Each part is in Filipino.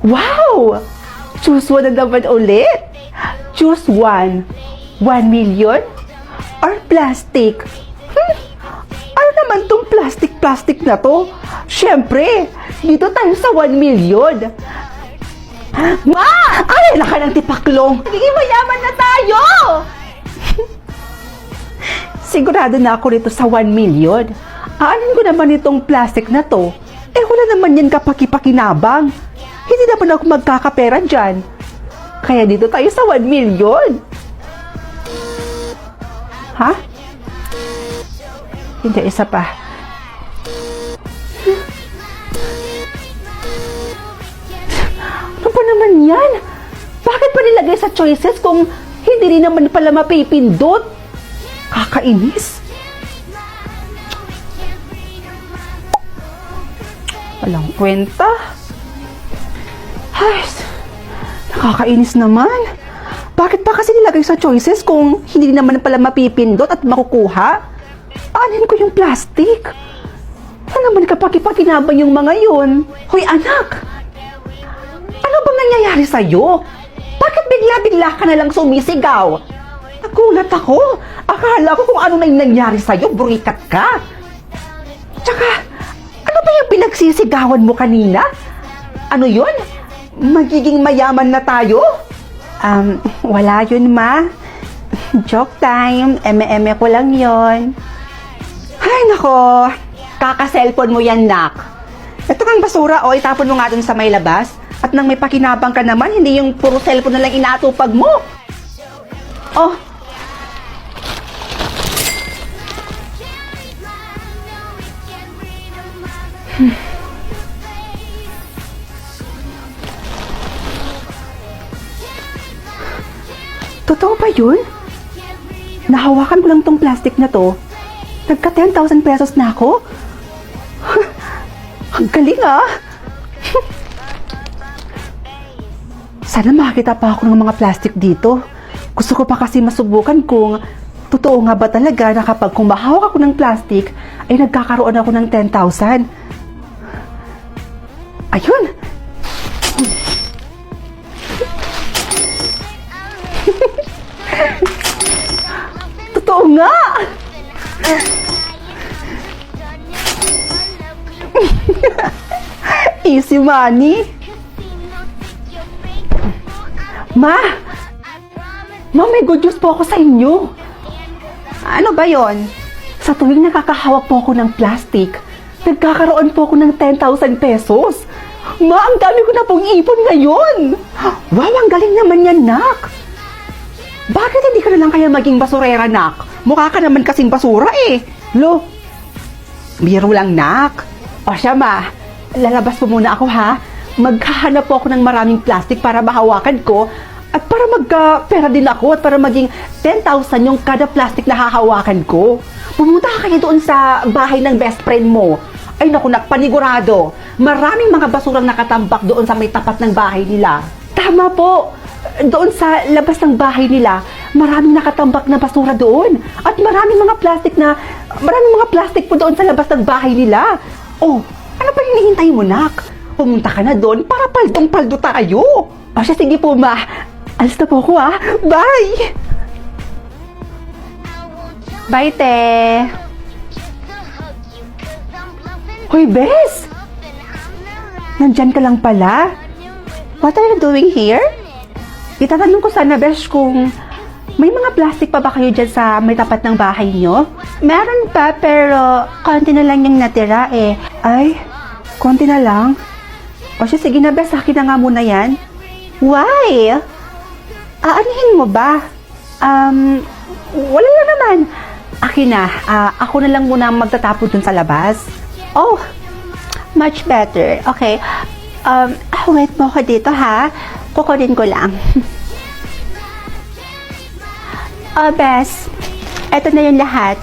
Wow! Choose one na naman ulit. Choose one. 1 million? Or plastic? Ano naman tong plastic na to? Siyempre, dito tayo sa 1 million. Ma! Ay, laka ng tipaklong. Nagiging mayaman na tayo! Sigurado na ako dito sa 1 million. Aanin ko naman itong plastic na to. Wala naman yan kapaki-pakinabang. Hindi naman ako magkakapera dyan. Kaya dito tayo sa 1 million. Ha? Hindi, isa pa. Ano pa naman yan? Bakit pa nilagay sa choices kung hindi rin naman pala mapipindot? Kakainis. Walang kwenta. Ay, nakakainis naman. Bakit pa kasi nilagay sa choices kung hindi naman pala mapipindot at makukuha? Anin ko yung plastic? Ano naman kapaki-pakinabang yung mga yun? Hoy anak! Ano bang nangyayari sa'yo? Bakit bigla-bigla ka na lang sumisigaw? Nagulat ako. Akala ko kung ano na yung nangyari sa'yo, burikat ka. Tsaka, ano ba yung pinagsisigawan mo kanina? Ano yun? Magiging mayaman na tayo? Wala yun, ma. Joke time. Eme-eme ko lang yun. Ay, nako. Kaka-cellphone mo yan, nak. Ito kang basura, o itapon mo nga dun sa may labas. At nang may pakinabang ka naman, hindi yung puro cellphone na lang inaatupag mo. Oh. Totoo ba yun? Nahawakan ko lang tong plastic na to. Nagka 10,000 pesos na ako. Ang galing ah! Sana makakita pa ako ng mga plastic dito. Gusto ko pa kasi masubukan kung totoo nga ba talaga na kapag kumahawak ako ng plastic, ay nagkakaroon ako ng 10,000. Ayun! Totoo nga! Easy money! Ma! Ma, may good news po ako sa inyo. Ano ba yon? Sa tuwing nakakahawak po ako ng plastic, nagkakaroon po ako ng 10,000 pesos. Ma, ang dami ko na pong ipon ngayon. Wow, ang galing naman yan, nak. Bakit hindi ka na lang kaya maging basurera, nak? Mukha ka naman kasing basura eh. Lo, biro lang, nak. O siya, ma, lalabas po muna ako, ha? Maghahanap po ako ng maraming plastic para mahawakan ko at para magka-pera din ako at para maging 10,000 yung kada plastic na hahawakan ko. Pumunta ka kayo doon sa bahay ng best friend mo. Ay naku, panigurado. Maraming mga basurang nakatambak doon sa may tapat ng bahay nila. Tama po. Doon sa labas ng bahay nila, maraming nakatambak na basura doon. At maraming mga plastic po doon sa labas ng bahay nila. Oh, ano pa hinihintay mo, nak? Pumunta ka na doon para paldong-paldo tayo. O siya, sige po, ma. Alis na po ako, ha? Bye! Bye, te. Hoy, Bes! Nandyan ka lang pala? What are you doing here? Itatanong ko sana, Bes, kung may mga plastic pa ba kayo dyan sa may tapat ng bahay nyo? Meron pa, pero konti na lang yung natira eh. Ay, konti na lang? O siya, sige na, Bes, akin na nga muna yan. Why? Aanihin mo ba? Wala lang naman. Akin na, ako na lang muna magtatapon dun sa labas. Oh, much better. Okay. Wait mo ko dito, ha? Kukunin ko lang. Oh, Bes. Eto na yung lahat.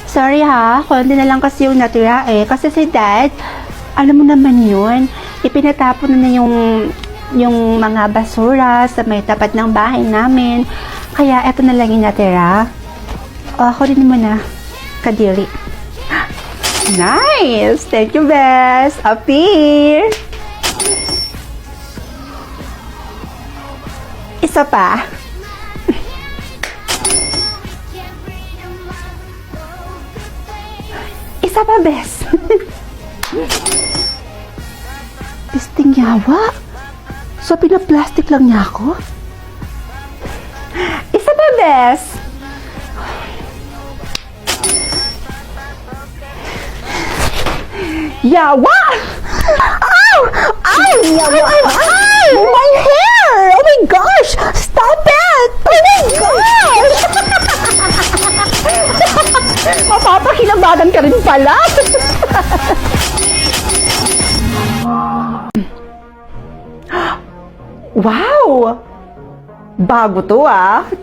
Sorry, ha? Konti na lang kasi yung natira, eh. Kasi si Dad, alam mo naman yun, ipinatapon na yung mga basura sa may tapat ng bahay namin. Kaya eto na lang yung natira. Ako rin mo na. Kadiri. Nice! Thank you, Bes. Up here! Isa pa. Isa pa, bes. Pisting yawa. So, pinaplastic lang niya ako? Isa pa, bes. Yawa! Ow! Ay! Yawa! Ay! My hair! Oh my gosh! Stop it! Oh my gosh! Mapapakilabagan ka rin pala! Wow! Bago to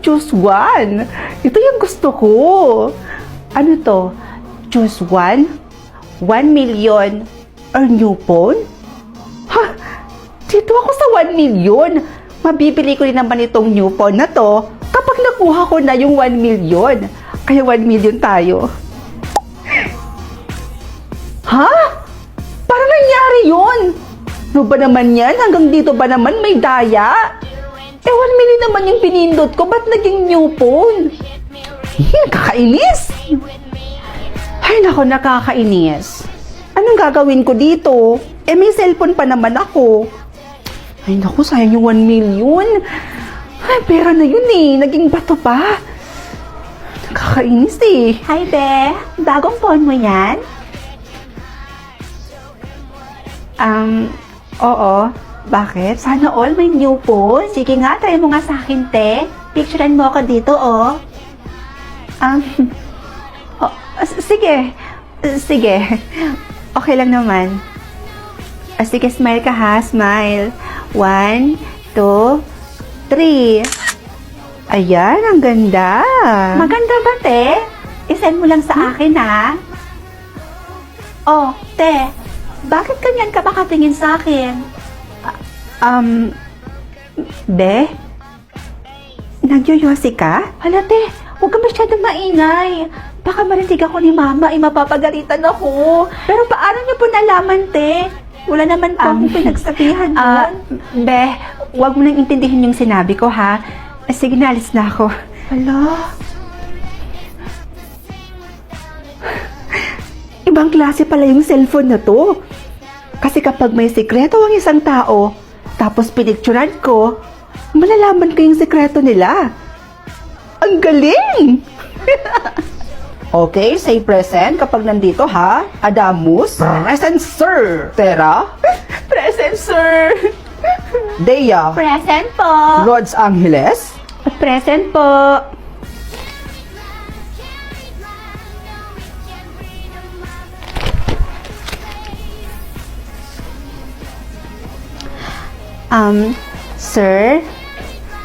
Choose one. Ito yung gusto ko. Ano to? Choose one? 1 million or new phone? Ha? Dito ako sa 1 million. Mabibili ko rin naman itong new phone na to kapag nakuha ko na yung 1 million. Kaya 1 million tayo. Ha? Parang nangyari yun. Ano ba naman yan? Hanggang dito ba naman may daya? 1 million naman yung pinindot ko. Ba't naging new phone? Kakainis. Ay, nako, nakakainis. Anong gagawin ko dito? May cellphone pa naman ako. Ay, nako, sayang yung 1 million. Ay, pera na yun Naging bato pa. Nakakainis Hi, Be. Bagong phone mo yan? Oo. Bakit? Sana all may new phone. Sige nga, try mo nga sa akin, te. Picturean mo ako dito, oh. Sige. Sige. Okay lang naman. Sige, smile ka ha. Smile. 1, 2, 3. Ayan, ang ganda. Maganda ba, te? I-send mo lang sa akin, ha? Oh, te. Bakit ganyan ka makatingin sa akin? Be? Nagyoyosi ka? Hala, te. Huwag ka masyadong maingay. Baka marinig ako ni Mama, mapapagalitan ako. Pero paano niyo po nalaman, te? Wala naman po akong pinagsabihan doon. Be, huwag mo nang intindihin yung sinabi ko, ha? Sige, naalis na ako. Hala. Ibang klase pala yung cellphone na to. Kasi kapag may sikreto ang isang tao, tapos pinicturan ko, malalaman ko yung sikreto nila. Ang galing! Okay, say present kapag nandito, ha? Adamus? Present, sir! Tera? Present, sir! Dea? Present po. Rods Angeles? Present po. Sir?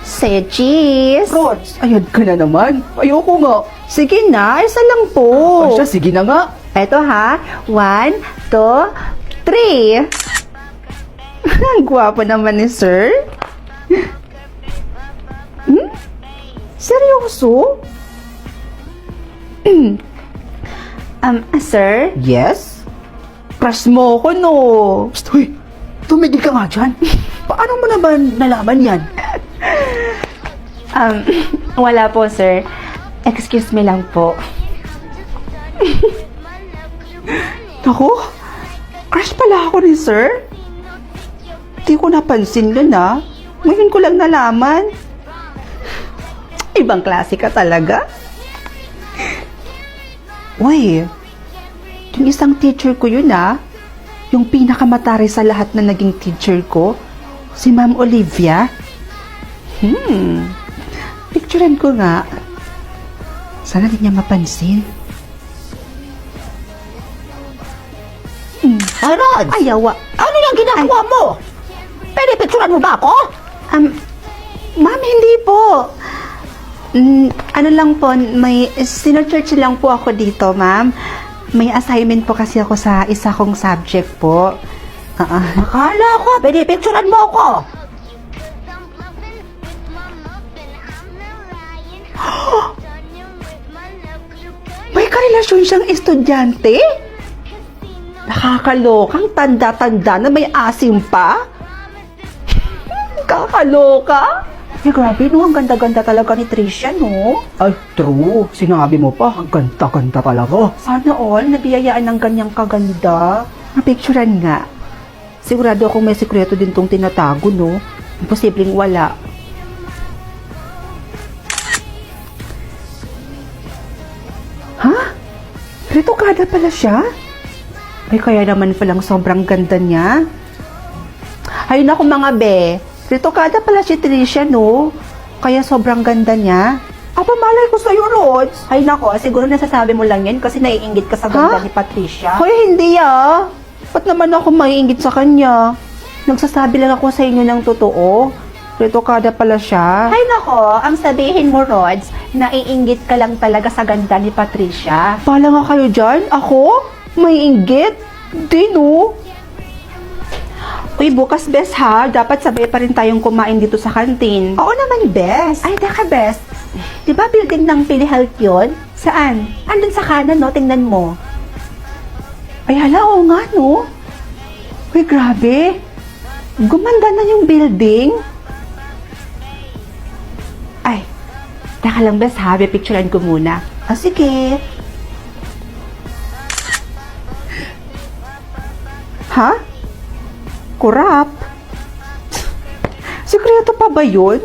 Say cheese. Rods, ayun ka na naman. Ayoko nga. Sige na, isa lang po. Siya, sige na nga. Eto ha. 1, 2, 3. Ang gwapo naman ni sir. Seryoso? Sir? Yes? Crush mo ko, no? Uy, tumigil ka nga dyan. Paano mo na ba nalaman yan? Wala po, sir. Excuse me lang po. Naku, crush pala ako ni sir. Hindi ko napansin yun, Ngayon ko lang nalaman. Ibang klase ka talaga. Uy, yung isang teacher ko yun, Yung pinakamatari sa lahat na naging teacher ko, si Ma'am Olivia. Picturean ko nga. Sana di niya mapansin. Rod! Ayawa. Ano yung ginagawa mo? Pwede picturean mo ba ako? Ma'am, hindi po. Ano lang po, may sinesearch lang po ako dito, ma'am. May assignment po kasi ako sa isa kong subject po. Akala ko, pwede picturean mo ako. May karelasyon siyang estudyante? Nakakalokang tanda-tanda na may asim pa? Kakaloka? Eh, grabe, no? Ang ganda-ganda talaga ni Tricia, no? Ay, true. Sinabi mo pa, ang ganda-ganda talaga. Sana all, nabiyayaan ng ganyang kaganda. Napicturean nga. Sigurado akong may sikreto din tong tinatago, no? Imposibleng wala. Ha? Retokada pala siya? Ay, kaya naman palang sobrang ganda niya. Ay, naku mga be. Retokada pala si Tricia, no? Kaya sobrang ganda niya. Aba, malay ko sa'yo, Rods. Ay, nako, siguro nasasabi mo lang yan kasi naiinggit ka sa ganda Ha? ni Patricia. Hoy, hindi ah. Ba't naman ako maiinggit sa kanya? Nagsasabi lang ako sa inyo ng totoo. Retokada pala siya. Ay, nako, ang sabihin mo, Rods, naiinggit ka lang talaga sa ganda ni Patricia. Pala nga kayo dyan? Ako? Maiinggit? Di no? Uy, bukas bes ha. Dapat sabay pa rin tayong kumain dito sa kantin. Oo naman, Bes. Ay, teka, Bes. Di ba building ng PhilHealth yun? Saan? Andun sa kanan, no? Tingnan mo. Ay, hala, oo nga, no? Uy, grabe. Gumanda na yung building. Ay, teka lang, bes, ha? Pipicturean ko muna. Ah, sige. Ha? Kurap? Sikreto pa ba yun?